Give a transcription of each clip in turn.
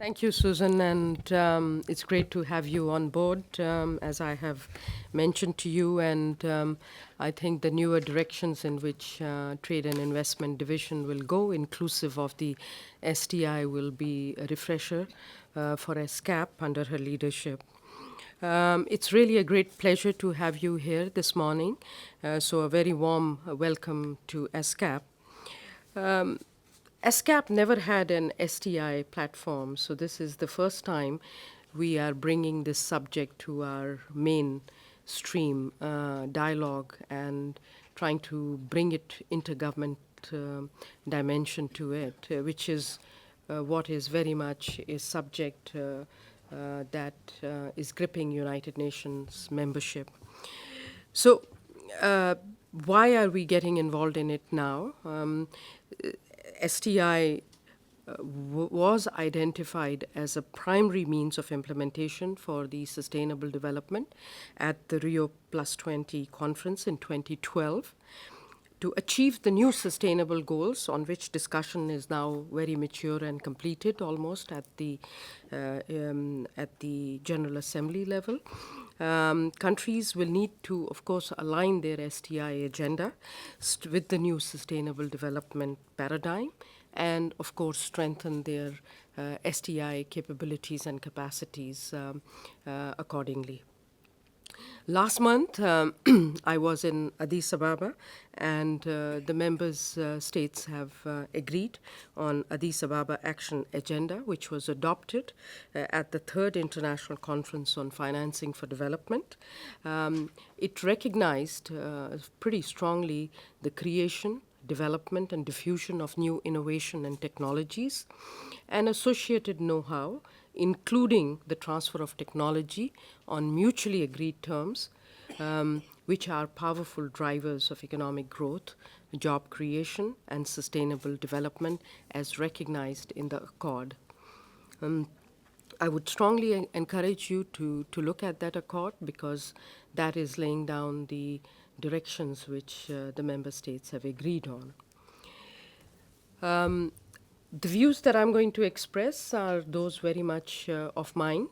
Thank you, Susan, and it's great to have you on board, as I have mentioned to you, and I think the newer directions in which Trade and Investment Division will go, inclusive of the STI, will be a refresher for ESCAP under her leadership. It's really a great pleasure to have you here this morning, so a very warm welcome to ESCAP. ESCAP never had an STI platform, so this is the first time we are bringing this subject to our mainstream dialogue and trying to bring it intergovernment dimension to it, which is what is very much a subject that is gripping United Nations membership. So, why are we getting involved in it now? STI was identified as a primary means of implementation for the sustainable development at the Rio Plus 20 conference in 2012 to achieve the new sustainable goals, on which discussion is now very mature and completed almost at the General Assembly level. Countries will need to, of course, align their STI agenda with the new sustainable development paradigm and, of course, strengthen their STI capabilities and capacities accordingly. Last month, I was in Addis Ababa, and the members' states have agreed on Addis Ababa Action Agenda, which was adopted at the third International Conference on Financing for Development. It recognized pretty strongly the creation, development, and diffusion of new innovation and technologies and associated know-how, including the transfer of technology on mutually agreed terms, which are powerful drivers of economic growth, job creation, and sustainable development as recognized in the Accord. I would strongly encourage you to look at that Accord because that is laying down the directions which the member states have agreed on. The views that I'm going to express are those very much of mine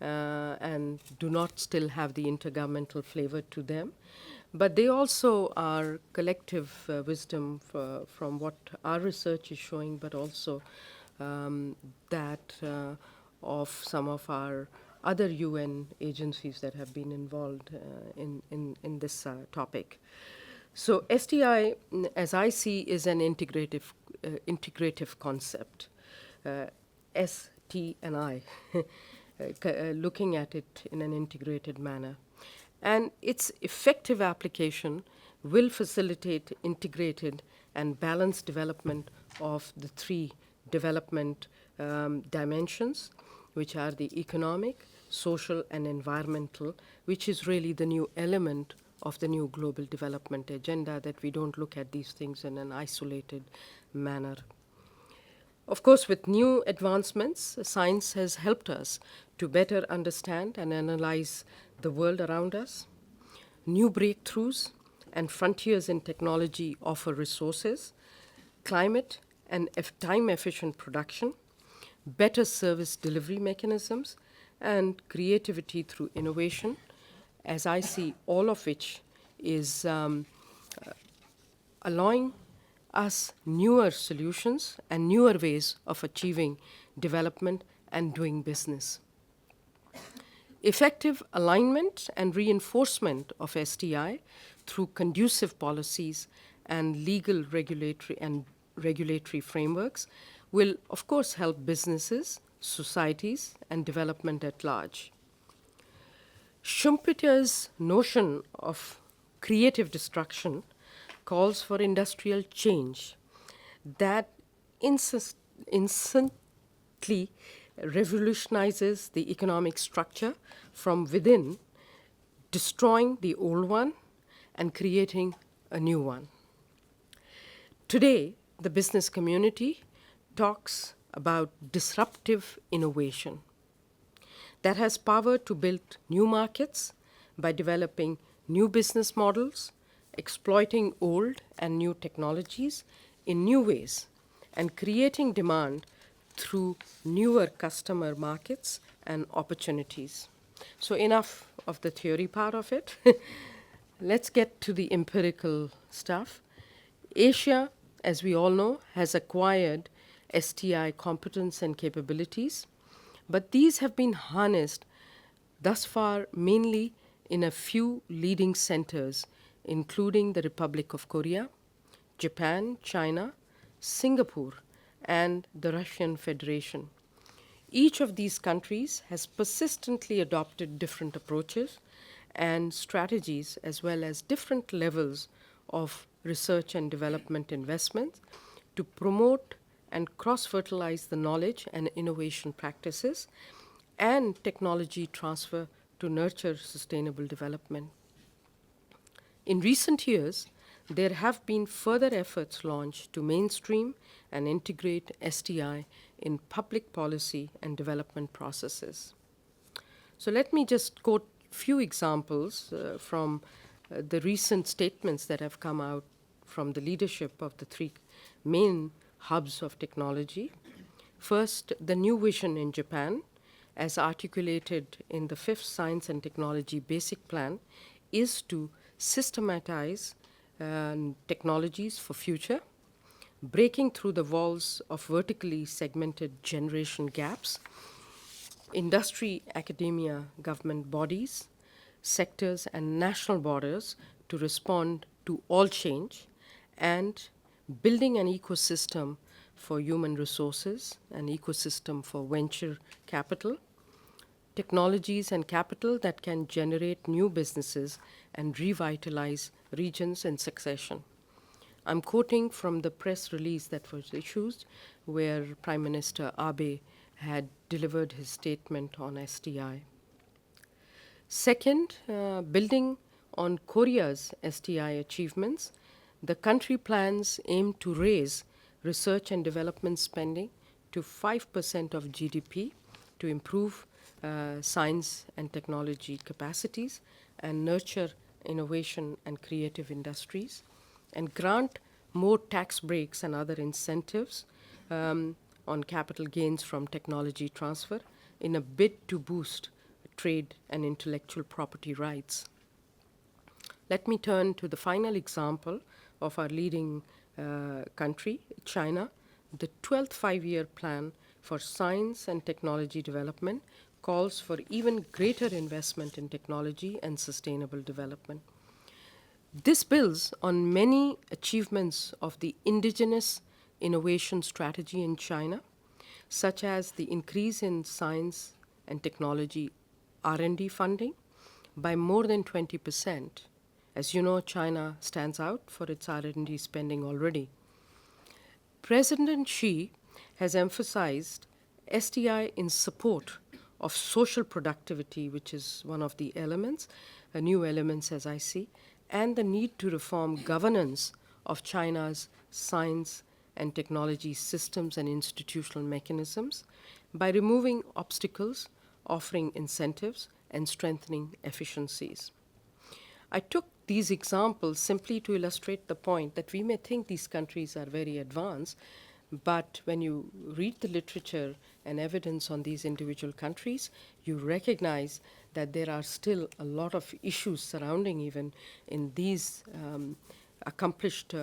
and do not still have the intergovernmental flavor to them. But they also are collective wisdom from what our research is showing, but also that of some of our other UN agencies that have been involved in this topic. So STI, as I see, is an integrative concept. S, T, and I, looking at it in an integrated manner. And its effective application will facilitate integrated and balanced development of the three development dimensions, which are the economic, social, and environmental, which is really the new element of the new global development agenda, that we don't look at these things in an isolated manner. Of course, with new advancements, science has helped us to better understand and analyze the world around us. New breakthroughs and frontiers in technology offer resources, climate and time-efficient production, better service delivery mechanisms, and creativity through innovation, as I see all of which is allowing us newer solutions and newer ways of achieving development and doing business. Effective alignment and reinforcement of STI through conducive policies and legal regulatory frameworks will, of course, help businesses, societies, and development at large. Schumpeter's notion of creative destruction calls for industrial change that instantly revolutionizes the economic structure from within, destroying the old one and creating a new one. Today, the business community talks about disruptive innovation that has power to build new markets by developing new business models, exploiting old and new technologies in new ways, and creating demand through newer customer markets and opportunities. So, enough of the theory part of it. Let's get to the empirical stuff. Asia, as we all know, has acquired STI competence and capabilities, but these have been harnessed thus far mainly in a few leading centers, including the Republic of Korea, Japan, China, Singapore, and the Russian Federation. Each of these countries has persistently adopted different approaches and strategies, as well as different levels of research and development investments to promote and cross fertilize the knowledge and innovation practices and technology transfer to nurture sustainable development. In recent years, there have been further efforts launched to mainstream and integrate STI in public policy and development processes. So let me just quote few examples from the recent statements that have come out from the leadership of the three main hubs of technology. First, the new vision in Japan, as articulated in the fifth Science and Technology Basic Plan, is to systematize technologies for future, breaking through the walls of vertically segmented generation gaps. Industry, academia, government bodies, sectors, and national borders to respond to all change, and building an ecosystem for human resources, an ecosystem for venture capital, technologies and capital that can generate new businesses and revitalize regions in succession. I'm quoting from the press release that was issued where Prime Minister Abe had delivered his statement on STI. Second, building on Korea's STI achievements, the country plans aim to raise research and development spending to 5% of GDP to improve science and technology capacities and nurture innovation and creative industries, and grant more tax breaks and other incentives on capital gains from technology transfer in a bid to boost trade and intellectual property rights. Let me turn to the final example of our leading country, China. The 12th five-year plan for science and technology development calls for even greater investment in technology and sustainable development. This builds on many achievements of the indigenous innovation strategy in China, such as the increase in science and technology R&D funding by more than 20%. As you know, China stands out for its R&D spending already. President Xi has emphasized STI in support of social productivity, which is one of the elements, new elements as I see, and the need to reform governance of China's science and technology systems and institutional mechanisms by removing obstacles, offering incentives, and strengthening efficiencies. I took these examples simply to illustrate the point that we may think these countries are very advanced, but when you read the literature and evidence on these individual countries, you recognize that there are still a lot of issues surrounding even in these accomplished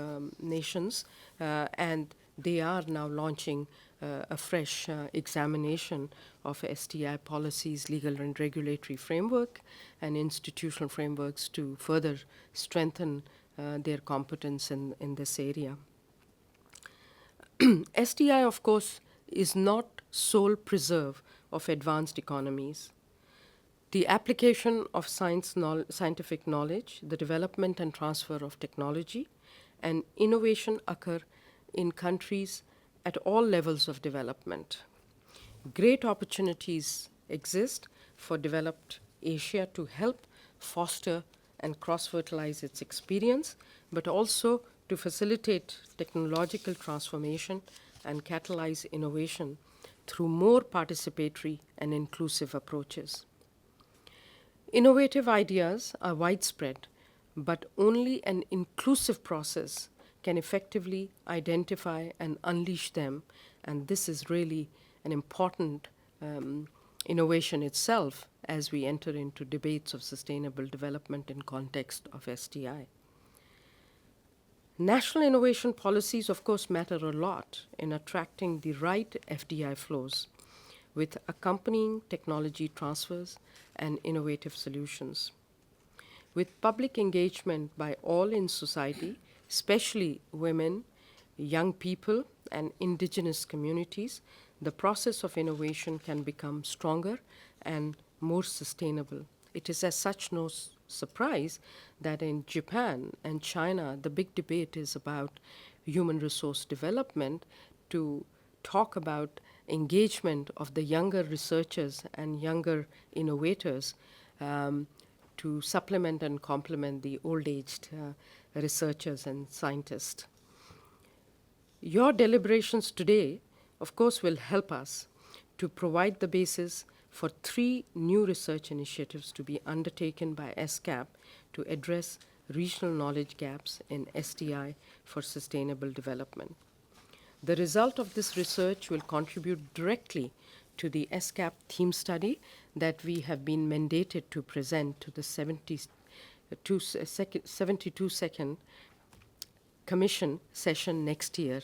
nations, and they are now launching a fresh examination of STI policies, legal and regulatory framework, and institutional frameworks to further strengthen their competence in this area. STI, of course, is not sole preserve of advanced economies. The application of scientific knowledge, the development and transfer of technology, and innovation occur in countries at all levels of development. Great opportunities exist for developed Asia to help foster and cross-fertilize its experience, but also to facilitate technological transformation and catalyze innovation through more participatory and inclusive approaches. Innovative ideas are widespread, but only an inclusive process can effectively identify and unleash them, and this is really an important innovation itself as we enter into debates of sustainable development in context of SDI. National innovation policies, of course, matter a lot in attracting the right FDI flows with accompanying technology transfers and innovative solutions. With public engagement by all in society, especially women, young people, and indigenous communities, the process of innovation can become stronger and more sustainable. It is as such no surprise that in Japan and China, the big debate is about human resource development to talk about engagement of the younger researchers and younger innovators to supplement and complement the old-aged researchers and scientists. Your deliberations today, of course, will help us to provide the basis for 3 new research initiatives to be undertaken by ESCAP to address regional knowledge gaps in SDI for sustainable development. The result of this research will contribute directly to the ESCAP theme study that we have been mandated to present to the 72nd Commission session next year.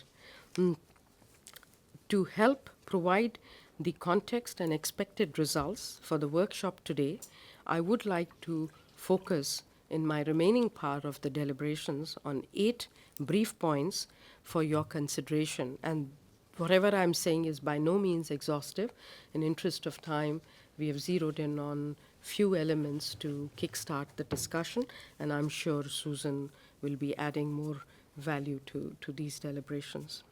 To help provide the context and expected results for the workshop today, I would like to focus in my remaining part of the deliberations on 8 brief points for your consideration. And whatever I'm saying is by no means exhaustive. In interest of time, we have zeroed in on few elements to kickstart the discussion, and I'm sure Susan will be adding more value to these deliberations.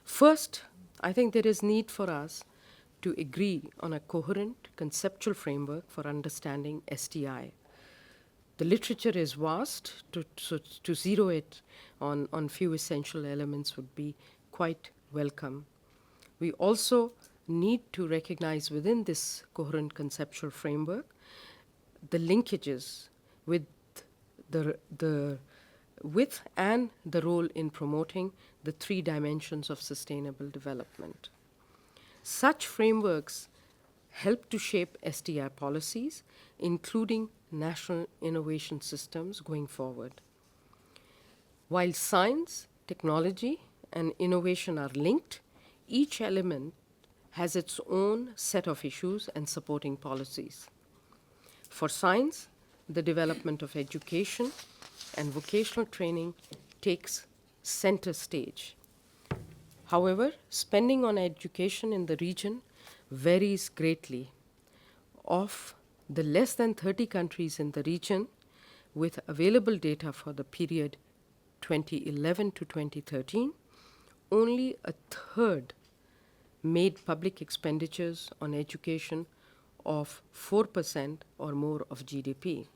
First, I think there is need for us to agree on a coherent conceptual framework for understanding SDI. The literature is vast. To zero it on few essential elements would be quite welcome. We also need to recognize within this coherent conceptual framework the linkages with the with and the role in promoting the 3 dimensions of sustainable development. Such frameworks help to shape SDI policies, including national innovation systems going forward. While science, technology, and innovation are linked, each element has its own set of issues and supporting policies. For science, the development of education and vocational training takes center stage. However, spending on education in the region varies greatly. Of the less than 30 countries in the region with available data for the period 2011 to 2013, only a third made public expenditures on education of 4% or more of GDP.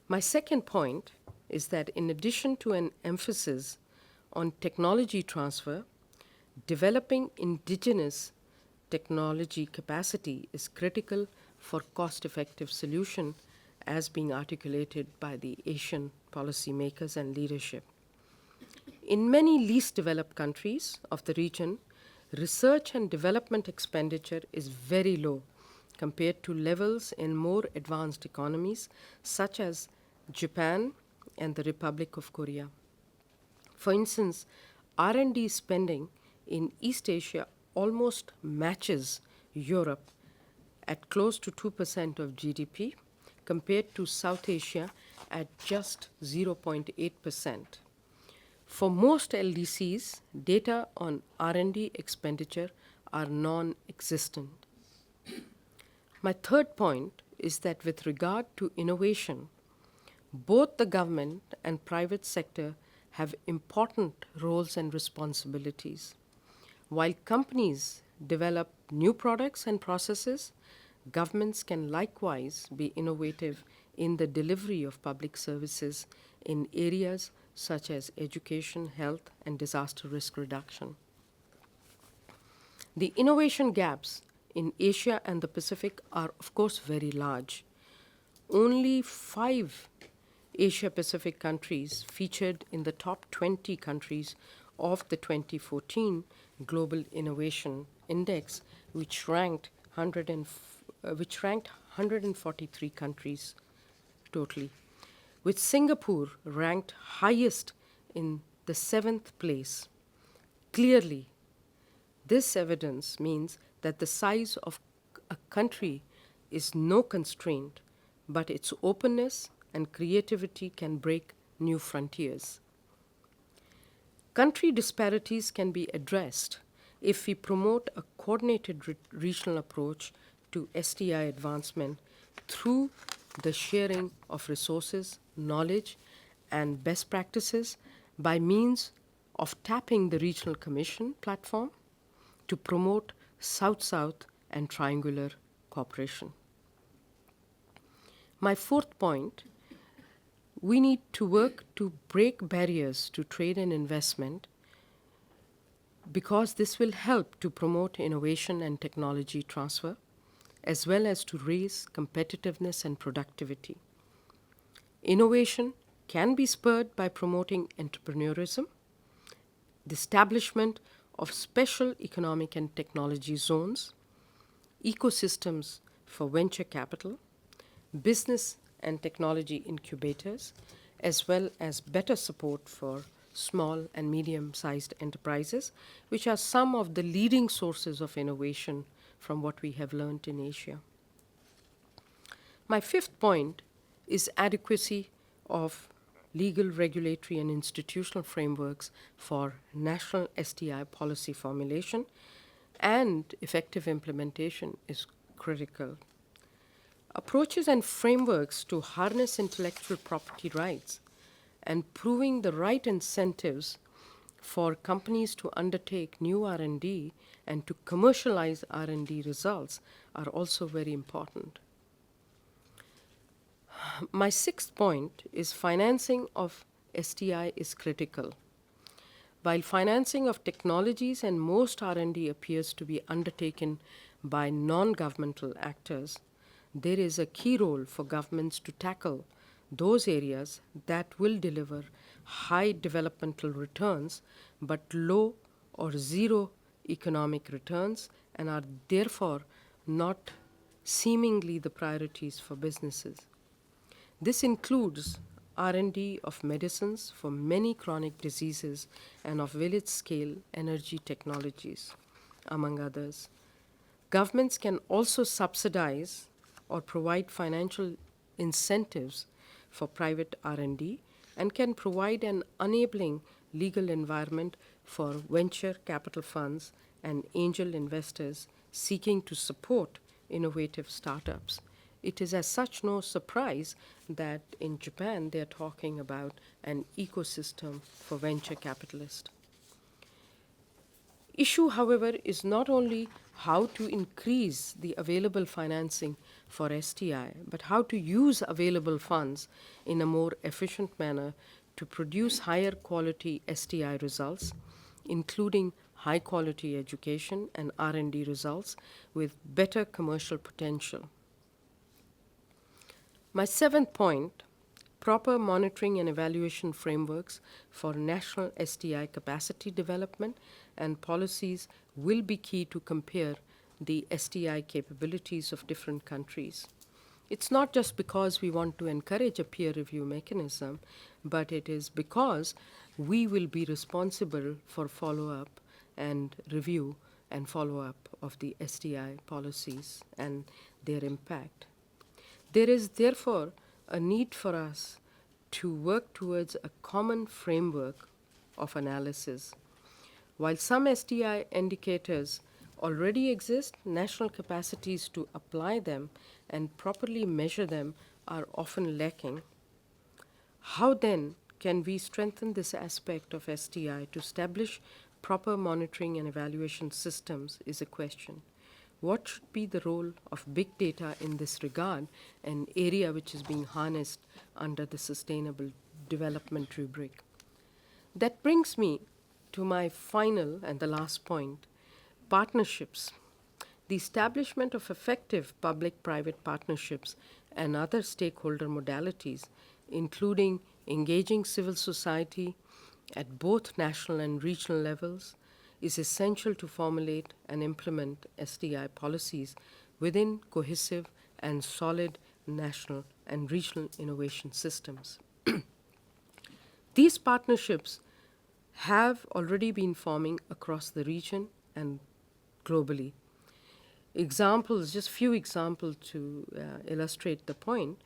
My second point is that in addition to an emphasis on technology transfer, developing indigenous technology capacity is critical for cost-effective solution as being articulated by the Asian policymakers and leadership. In many least developed countries of the region, research and development expenditure is very low compared to levels in more advanced economies such as Japan and the Republic of Korea. For instance, R&D spending in East Asia almost matches Europe at close to 2% of GDP compared to South Asia at just 0.8%. For most LDCs, data on R&D expenditure are non-existent. My third point is that with regard to innovation, both the government and private sector have important roles and responsibilities. While companies develop new products and processes, governments can likewise be innovative in the delivery of public services in areas such as education, health, and disaster risk reduction. The innovation gaps in Asia and the Pacific are, of course, very large. Only 5 Asia-Pacific countries featured in the top 20 countries of the 2014 Global Innovation Index, which ranked 143 countries totally, with Singapore ranked highest in the seventh place. Clearly, this evidence means that the size of a country is no constraint, but its openness and creativity can break new frontiers. Country disparities can be addressed if we promote a coordinated regional approach to STI advancement through the sharing of resources, knowledge, and best practices by means of tapping the Regional Commission platform to promote South-South and triangular cooperation. My fourth point, we need to work to break barriers to trade and investment because this will help to promote innovation and technology transfer, as well as to raise competitiveness and productivity. Innovation can be spurred by promoting entrepreneurism, the establishment of special economic and technology zones, ecosystems for venture capital, business and technology incubators, as well as better support for small and medium-sized enterprises, which are some of the leading sources of innovation from what we have learned in Asia. My fifth point is adequacy of legal, regulatory, and institutional frameworks for national STI policy formulation, and effective implementation is critical. Approaches and frameworks to harness intellectual property rights and proving the right incentives for companies to undertake new R&D and to commercialize R&D results are also very important. My sixth point is financing of STI is critical. While financing of technologies and most R&D appears to be undertaken by non-governmental actors, there is a key role for governments to tackle those areas that will deliver high developmental returns but low or zero economic returns and are therefore not seemingly the priorities for businesses. This includes R&D of medicines for many chronic diseases and of village-scale energy technologies, among others. Governments can also subsidize or provide financial incentives for private R&D and can provide an enabling legal environment for venture capital funds and angel investors seeking to support innovative startups. It is as such no surprise that in Japan they're talking about an ecosystem for venture capitalists. Issue, however, is not only how to increase the available financing for STI, but how to use available funds in a more efficient manner to produce higher quality STI results, including high quality education and R&D results with better commercial potential. My seventh point, proper monitoring and evaluation frameworks for national STI capacity development and policies will be key to compare the STI capabilities of different countries. It's not just because we want to encourage a peer review mechanism, but it is because we will be responsible for follow-up and review and follow-up of the STI policies and their impact. There is therefore a need for us to work towards a common framework of analysis. While some STI indicators already exist, national capacities to apply them and properly measure them are often lacking. How then can we strengthen this aspect of STI to establish proper monitoring and evaluation systems is a question. What should be the role of big data in this regard, an area which is being harnessed under the Sustainable Development rubric? That brings me to my final and the last point, partnerships. The establishment of effective public-private partnerships and other stakeholder modalities, including engaging civil society at both national and regional levels is essential to formulate and implement SDI policies within cohesive and solid national and regional innovation systems. These partnerships have already been forming across the region and globally. Examples, just few examples to illustrate the point.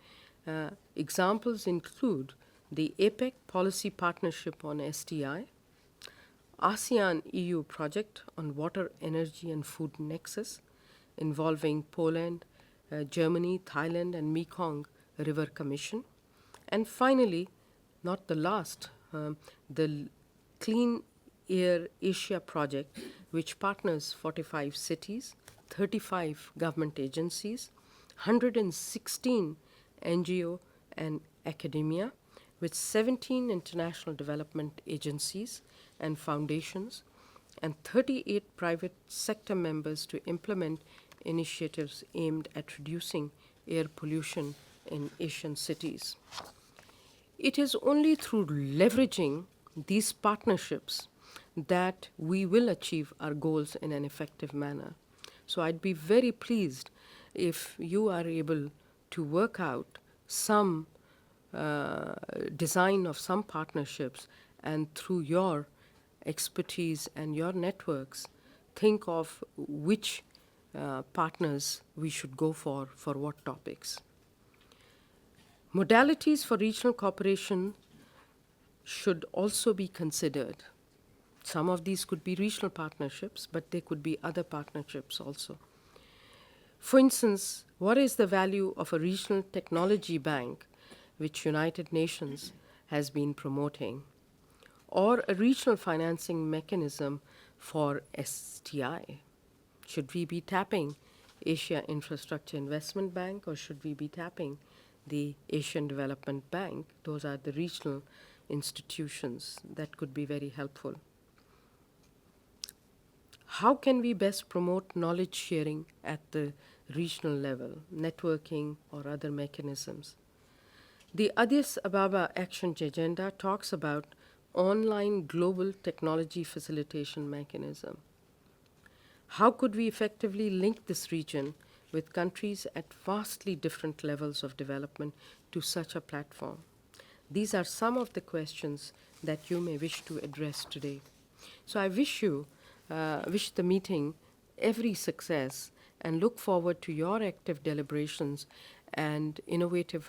Examples include the APEC Policy Partnership on STI, ASEAN EU project on water, energy, and food nexus involving Poland, Germany, Thailand, and Mekong River Commission. And finally, not the last, the Clean Air Asia project, which partners 45 cities, 35 government agencies, 116 NGO and academia, with 17 international development agencies and foundations, and 38 private sector members to implement initiatives aimed at reducing air pollution in Asian cities. It is only through leveraging these partnerships that we will achieve our goals in an effective manner. So I'd be very pleased if you are able to work out some design of some partnerships, and through your expertise and your networks, think of which partners we should go for what topics. Modalities for regional cooperation should also be considered. Some of these could be regional partnerships, but they could be other partnerships also. For instance, what is the value of a regional technology bank, which United Nations has been promoting, or a regional financing mechanism for STI? Should we be tapping Asia Infrastructure Investment Bank, or should we be tapping the Asian Development Bank? Those are the regional institutions that could be very helpful. How can we best promote knowledge sharing at the regional level, networking or other mechanisms? The Addis Ababa Action Agenda talks about online global technology facilitation mechanism. How could we effectively link this region with countries at vastly different levels of development to such a platform? These are some of the questions that you may wish to address today. So I wish the meeting every success, and look forward to your active deliberations and innovative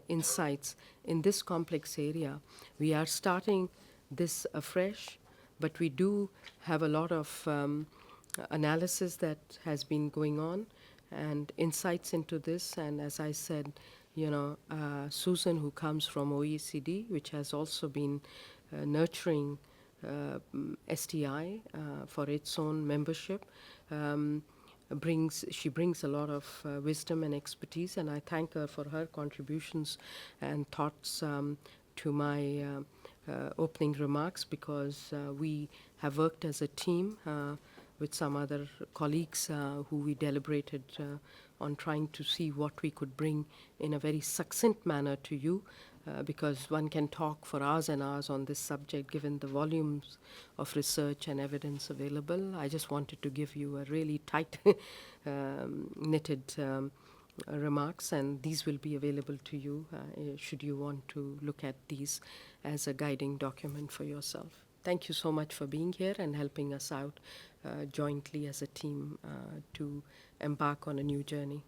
insights in this complex area. We are starting this afresh, but we do have a lot of analysis that has been going on and insights into this. And as I said, Susan, who comes from OECD, which has also been nurturing STI for its own membership, she brings a lot of wisdom and expertise, and I thank her for her contributions and thoughts to my opening remarks, because we have worked as a team with some other colleagues who we deliberated on trying to see what we could bring in a very succinct manner to you, because one can talk for hours and hours on this subject given the volumes of research and evidence available. I just wanted to give you a really tight knitted remarks, and these will be available to you should you want to look at these as a guiding document for yourself. Thank you so much for being here and helping us out jointly as a team to embark on a new journey.